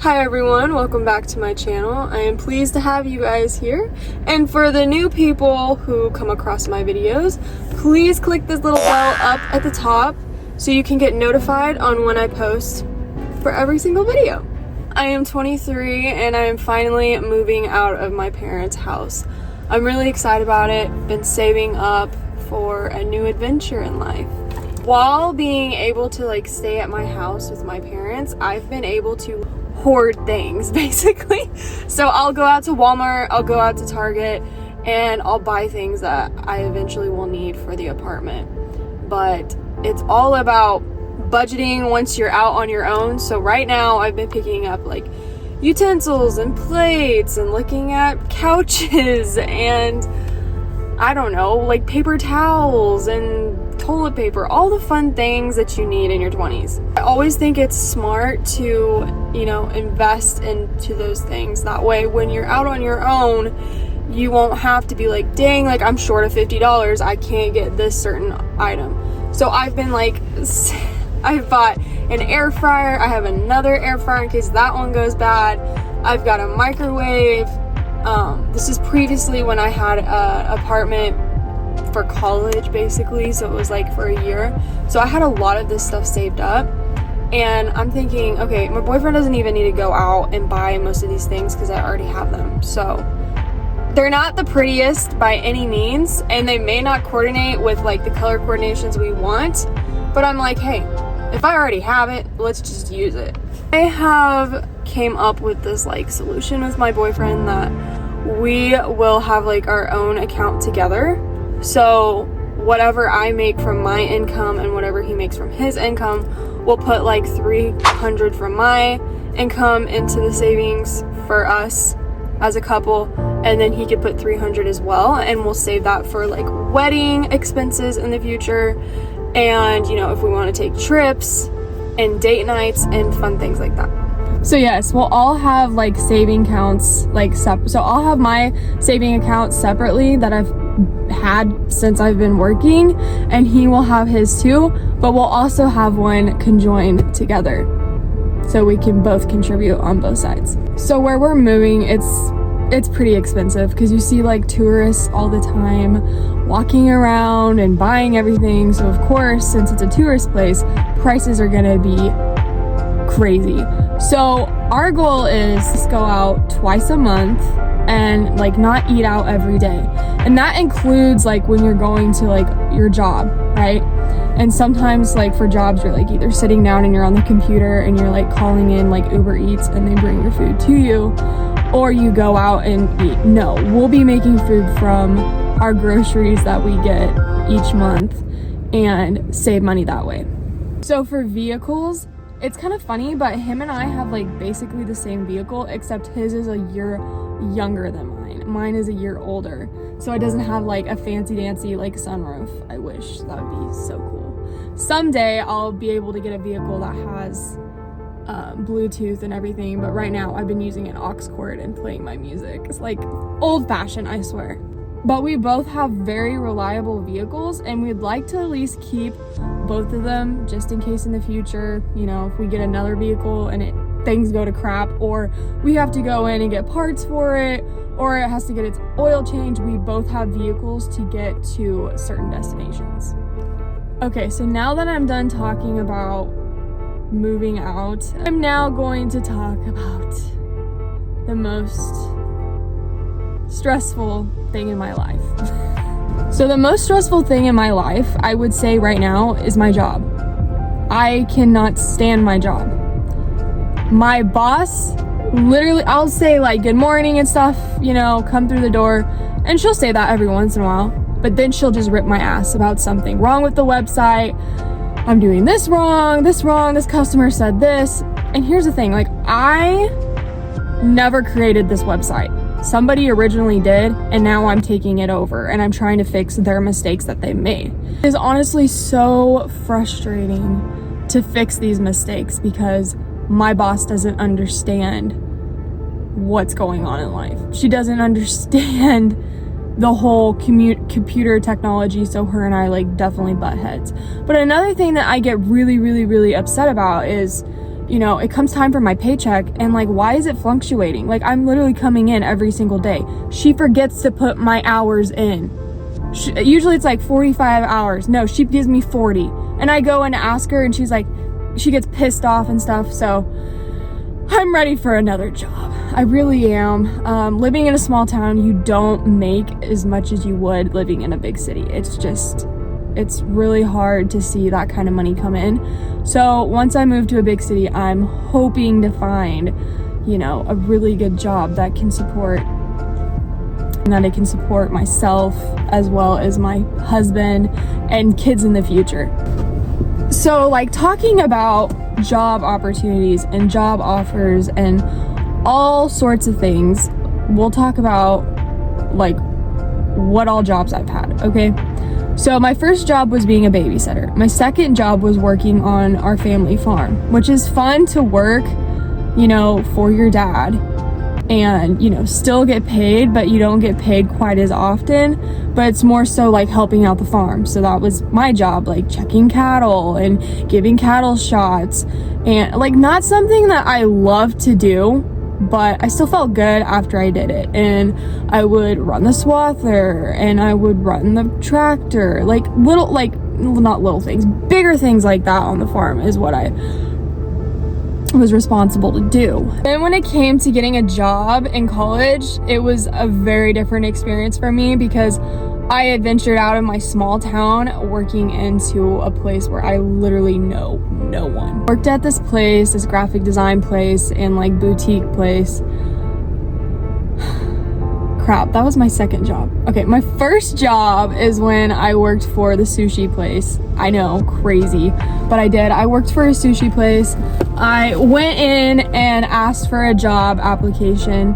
Hi everyone, welcome back to my channel. I am pleased to have you guys here. And for the new people who come across my videos, please click this little bell up at the top so you can get notified on when I post for every single video. I am 23 and I am finally moving out of my parents' house. I'm really excited about it. Been saving up for a new adventure in life. While being able to stay at my house with my parents, I've been able to hoard things basically. So I'll go out to Walmart, I'll go out to Target, and I'll buy things that I eventually will need for the apartment. But it's all about budgeting once you're out on your own. So right now I've been picking up utensils and plates and looking at couches and I don't know, paper towels and toilet paper, all the fun things that you need in your 20s. I always think it's smart to, invest into those things. That way, when you're out on your own, you won't have to be dang, I'm short of $50. I can't get this certain item. So I've been I've bought an air fryer. I have another air fryer in case that one goes bad. I've got a microwave. This is previously when I had an apartment for college basically, so it was for a year. So I had a lot of this stuff saved up, and I'm thinking, okay, my boyfriend doesn't even need to go out and buy most of these things because I already have them. So they're not the prettiest by any means, and they may not coordinate with the color coordinations we want, but I'm hey, if I already have it, let's just use it. I have came up with this solution with my boyfriend that we will have our own account together. So whatever I make from my income and whatever he makes from his income, we'll put $300 from my income into the savings for us as a couple, and then he could put $300 as well, and we'll save that for wedding expenses in the future, and if we want to take trips and date nights and fun things like that. So yes, we'll all have saving accounts so I'll have my saving account separately that I've had since I've been working, and he will have his too, but we'll also have one conjoined together so we can both contribute on both sides. So where we're moving, it's pretty expensive because you see tourists all the time walking around and buying everything. So of course, since it's a tourist place, prices are gonna be crazy. So our goal is to go out twice a month and not eat out every day, and that includes when you're going to your job, right? And sometimes for jobs you're either sitting down and you're on the computer and you're calling in Uber Eats and they bring your food to you, or you go out and eat. No, we'll be making food from our groceries that we get each month and save money that way. So for vehicles, it's kind of funny, but him and I have basically the same vehicle, except his is a year younger than mine. Mine is a year older, so it doesn't have a fancy dancy sunroof. I wish. That would be so cool. Someday I'll be able to get a vehicle that has Bluetooth and everything, but right now I've been using an aux cord and playing my music. It's old fashioned, I swear. But we both have very reliable vehicles, and we'd like to at least keep both of them just in case in the future, if we get another vehicle and things go to crap, or we have to go in and get parts for it, or it has to get its oil changed, we both have vehicles to get to certain destinations. Okay, so now that I'm done talking about moving out, I'm now going to talk about the most stressful thing in my life. So the most stressful thing in my life, I would say right now, is my job. I cannot stand my job. My boss, literally, I'll say good morning and stuff, come through the door, and she'll say that every once in a while, but then she'll just rip my ass about something wrong with the website. I'm doing this wrong, this customer said this. And here's the thing, I never created this website. Somebody originally did, and now I'm taking it over and I'm trying to fix their mistakes that they made. It is honestly so frustrating to fix these mistakes because my boss doesn't understand what's going on in life. She doesn't understand the whole computer technology, so her and I definitely butt heads. But another thing that I get really upset about is you know, it comes time for my paycheck and like, why is it fluctuating? Like, I'm literally coming in every single day. She forgets to put my hours in. Usually it's like 45 hours. No, she gives me 40. And I go and ask her and she's like, she gets pissed off and stuff. So I'm ready for another job. I really am. Living in a small town, you don't make as much as you would living in a big city. It's really hard to see that kind of money come in. So once I move to a big city, I'm hoping to find, you know, a really good job that can support, and that it can support myself as well as my husband and kids in the future. So like, talking about job opportunities and job offers and all sorts of things, we'll talk about like what all jobs I've had, okay? So my first job was being a babysitter. My second job was working on our family farm, which is fun to work, you know, for your dad and, you know, still get paid, but you don't get paid quite as often, but it's more so like helping out the farm. So that was my job, like checking cattle and giving cattle shots, and like not something that I love to do, but I still felt good after I did it. And I would run the swather and I would run the tractor, like little, like not little things, bigger things like that on the farm is what I was responsible to do. Then when it came to getting a job in college, it was a very different experience for me because I had ventured out of my small town working into a place where I literally know no one. Worked at this place, this graphic design place and like boutique place. Crap, that was my second job. Okay, my first job is when I worked for the sushi place. I know, crazy, but I did. I worked for a sushi place. I went in and asked for a job application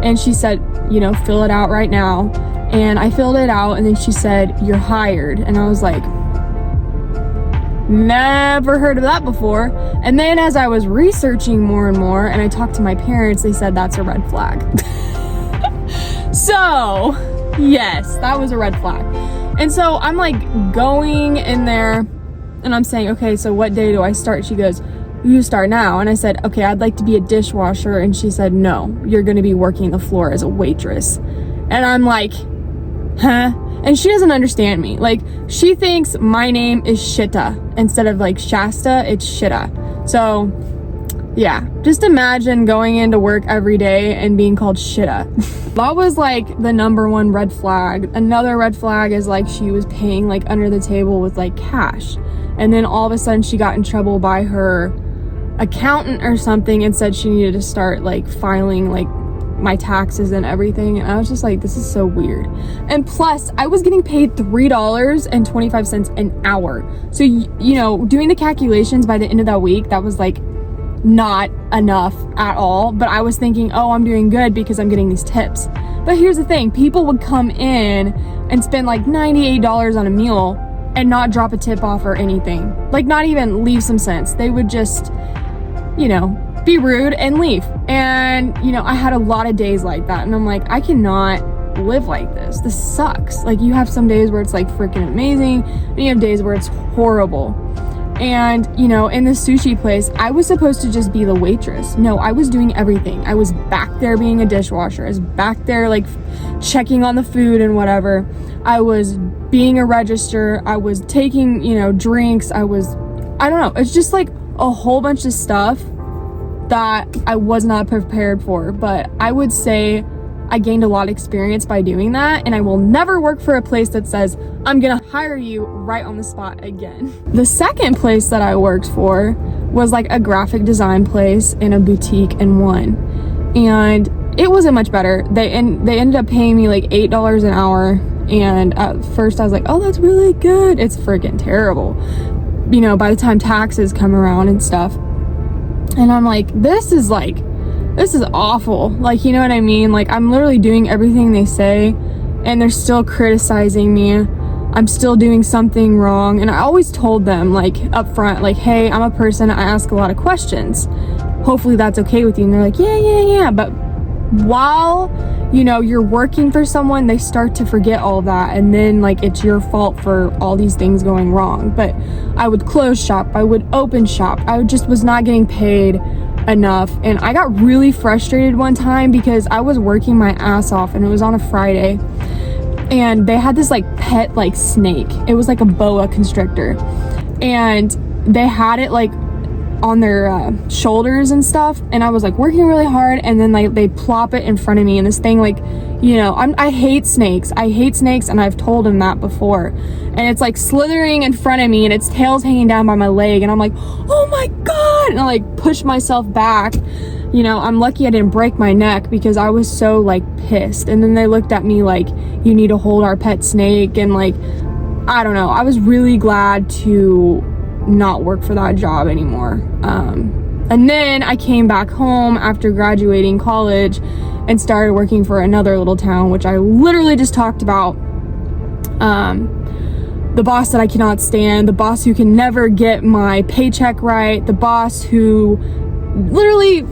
and she said, you know, fill it out right now. And I filled it out and then she said, you're hired. And I was like, never heard of that before. And then as I was researching more and more and I talked to my parents, they said that's a red flag. So yes, that was a red flag. And so I'm like going in there and I'm saying, okay, so what day do I start? She goes, you start now. And I said, okay, I'd like to be a dishwasher. And she said, no, you're going to be working the floor as a waitress. And I'm like, huh? And she doesn't understand me. Like, she thinks my name is Shita instead of like Shasta, it's Shita. So yeah, just imagine going into work every day and being called Shita. That was like the number one red flag. Another red flag is like she was paying like under the table with like cash. And then all of a sudden she got in trouble by her accountant or something and said she needed to start like filing like my taxes and everything. And I was just like, this is so weird. And plus I was getting paid $3.25 an hour. So, you know, doing the calculations by the end of that week, that was like not enough at all. But I was thinking, oh, I'm doing good because I'm getting these tips. But here's the thing, people would come in and spend like $98 on a meal and not drop a tip off or anything. Like, not even leave some cents. They would just, you know, be rude and leave. And, you know, I had a lot of days like that. And I'm like, I cannot live like this. This sucks. Like, you have some days where it's like freaking amazing, and you have days where it's horrible. And, you know, in the sushi place, I was supposed to just be the waitress. No, I was doing everything. I was back there being a dishwasher. I was back there like checking on the food and whatever. I was being a register. I was taking, you know, drinks. I don't know. It's just like a whole bunch of stuff that I was not prepared for. But I would say I gained a lot of experience by doing that, and I will never work for a place that says, I'm gonna hire you right on the spot again. The second place that I worked for was like a graphic design place in a boutique in one, and it wasn't much better. They ended up paying me like $8 an hour, and at first I was like, oh, that's really good. It's freaking terrible, you know, by the time taxes come around and stuff. And I'm like, this is awful. Like, you know what I mean? Like, I'm literally doing everything they say and they're still criticizing me. I'm still doing something wrong. And I always told them, like, up front, like, hey, I'm a person, I ask a lot of questions. Hopefully that's okay with you. And they're like, yeah. But while, you know, you're working for someone, they start to forget all that, and then like it's your fault for all these things going wrong. But I would close shop, I would open shop, I just was not getting paid enough. And I got really frustrated one time because I was working my ass off, and it was on a Friday, and they had this like pet like snake. It was like a boa constrictor, and they had it like on their shoulders and stuff, and I was like working really hard, and then like they plop it in front of me, and this thing, like, you know, I hate snakes, and I've told him that before, and it's like slithering in front of me, and its tail's hanging down by my leg, and I'm like, oh my god, and I like push myself back. You know, I'm lucky I didn't break my neck because I was so like pissed. And then they looked at me like, you need to hold our pet snake, and like, I don't know, I was really glad to not work for that job anymore. And then I came back home after graduating college and started working for another little town, which I literally just talked about. The boss that I cannot stand, the boss who can never get my paycheck right, the boss who literally,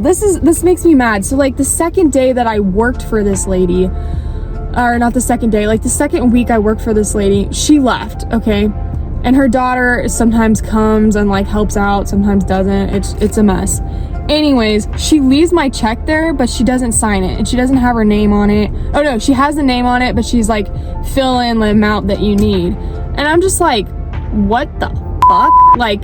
this makes me mad. So like the second day that I worked for this lady, or not the second day, like the second week I worked for this lady, she left, okay? And her daughter sometimes comes and like helps out, sometimes doesn't. It's a mess. Anyways, she leaves my check there, but she doesn't sign it, and she doesn't have her name on it. Oh no, she has the name on it, but she's like, fill in the amount that you need. And I'm just like, what the fuck? Like,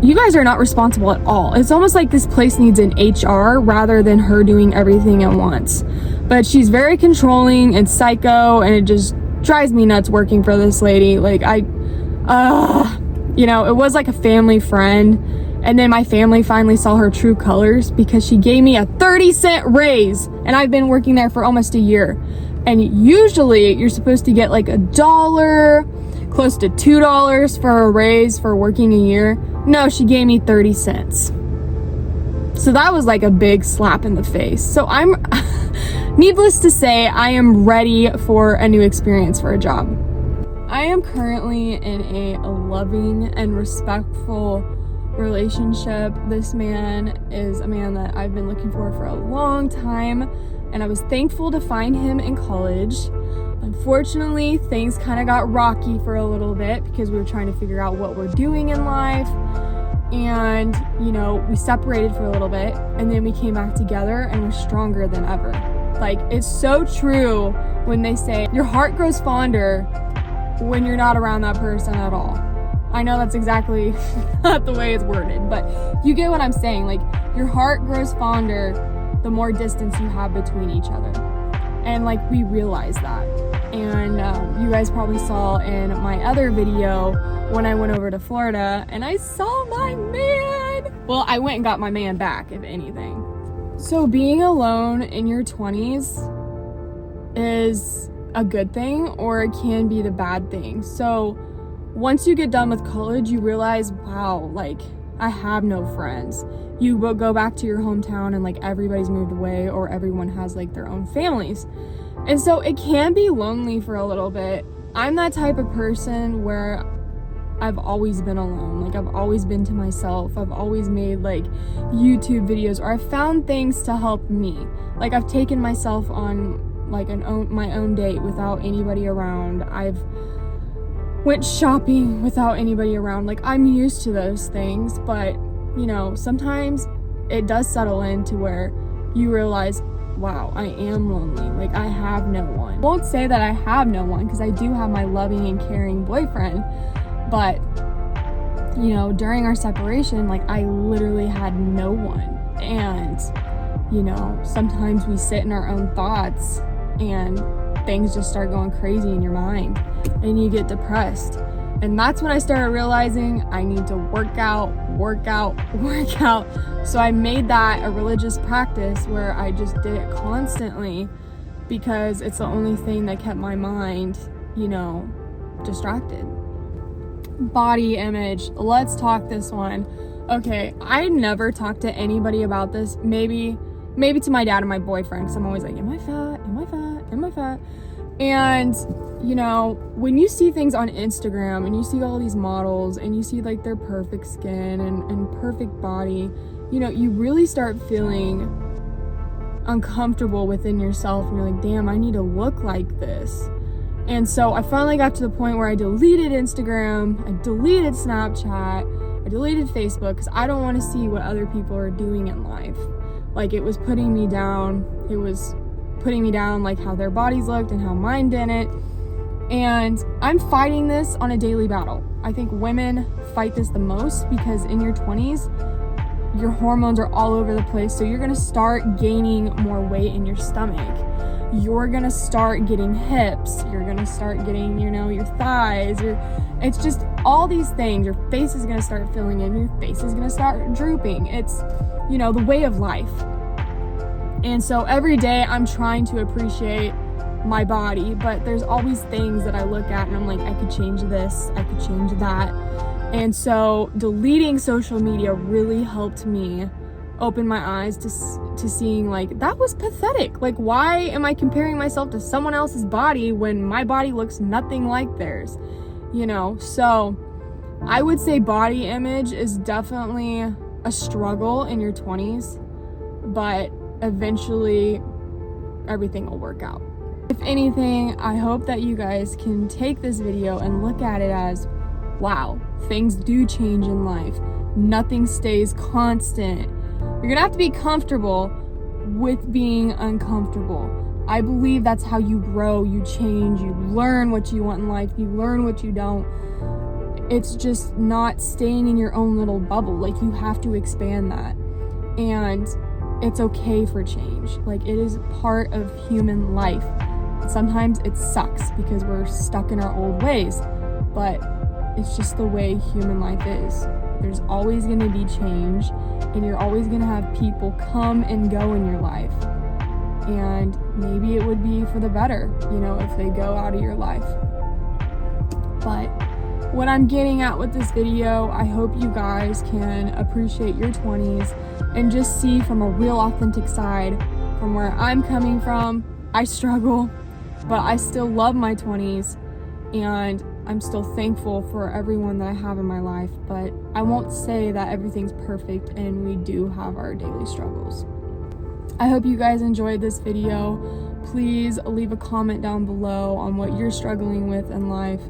you guys are not responsible at all. It's almost like this place needs an HR rather than her doing everything at once. But she's very controlling and psycho, and it just drives me nuts working for this lady. Like, you know, it was like a family friend, and then my family finally saw her true colors because she gave me a 30-cent raise, and I've been working there for almost a year. And usually you're supposed to get like $1, close to $2 for a raise for working a year. No, she gave me 30 cents. So that was like a big slap in the face. So I'm, needless to say, I am ready for a new experience for a job. I am currently in a loving and respectful relationship. This man is a man that I've been looking for a long time, and I was thankful to find him in college. Unfortunately, things kind of got rocky for a little bit because we were trying to figure out what we're doing in life, and, you know, we separated for a little bit, and then we came back together, and we're stronger than ever. Like, it's so true when they say your heart grows fonder when you're not around that person at all. I know that's exactly not the way it's worded, but you get what I'm saying. Like, your heart grows fonder the more distance you have between each other. And like, we realize that. And you guys probably saw in my other video when I went over to Florida and I saw my man. Well, I went and got my man back, if anything. So being alone in your 20s is a good thing, or it can be the bad thing. So once you get done with college, you realize, wow, like, I have no friends. You will go back to your hometown and like everybody's moved away, or everyone has like their own families. And so it can be lonely for a little bit. I'm that type of person where I've always been alone. Like, I've always been to myself. I've always made like YouTube videos, or I've found things to help me. Like, I've taken myself on like my own date without anybody around. I've went shopping without anybody around. Like, I'm used to those things, but you know, sometimes it does settle into where you realize, wow, I am lonely. Like, I have no one. I won't say that I have no one, because I do have my loving and caring boyfriend, but you know, during our separation, like, I literally had no one. And you know, sometimes we sit in our own thoughts and things just start going crazy in your mind and you get depressed. And that's when I started realizing I need to work out. So I made that a religious practice where I just did it constantly, because it's the only thing that kept my mind, you know, distracted. Body image. Let's talk this one. Okay, I never talked to anybody about this. Maybe to my dad and my boyfriend, because I'm always like, am I fat? Am I fat? Am I fat? And you know, when you see things on Instagram and you see all these models and you see like their perfect skin and perfect body, you know, you really start feeling uncomfortable within yourself and you're like, damn, I need to look like this. And so I finally got to the point where I deleted Instagram, I deleted Snapchat, I deleted Facebook, because I don't want to see what other people are doing in life. Like, it was putting me down. It was putting me down, like how their bodies looked and how mine didn't. And I'm fighting this on a daily battle. I think women fight this the most because in your 20s, your hormones are all over the place. So you're gonna start gaining more weight in your stomach. You're gonna start getting hips. You're gonna start getting, your thighs. It's just all these things. Your face is gonna start filling in. Your face is gonna start drooping. It's, the way of life. And so every day I'm trying to appreciate my body, but there's always things that I look at and I'm like, I could change this, I could change that. And so deleting social media really helped me open my eyes to seeing, like, that was pathetic. Like, why am I comparing myself to someone else's body when my body looks nothing like theirs? So I would say body image is definitely a struggle in your 20s, but eventually everything will work out. If anything, I hope that you guys can take this video and look at it as, wow, things do change in life. Nothing stays constant. You're gonna have to be comfortable with being uncomfortable. I believe that's how you grow, you change, you learn what you want in life, you learn what you don't. It's just not staying in your own little bubble. Like, you have to expand that. And it's okay for change. Like, it is part of human life. Sometimes it sucks because we're stuck in our old ways, but it's just the way human life is. There's always going to be change, and you're always going to have people come and go in your life. And maybe it would be for the better, if they go out of your life. But what I'm getting at with this video, I hope you guys can appreciate your 20s and just see from a real authentic side from where I'm coming from. I struggle, but I still love my 20s, and I'm still thankful for everyone that I have in my life. But I won't say that everything's perfect, and we do have our daily struggles. I hope you guys enjoyed this video. Please leave a comment down below on what you're struggling with in life.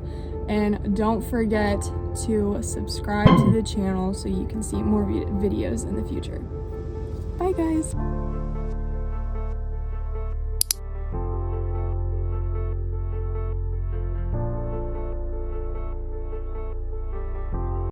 And don't forget to subscribe to the channel so you can see more videos in the future. Bye, guys.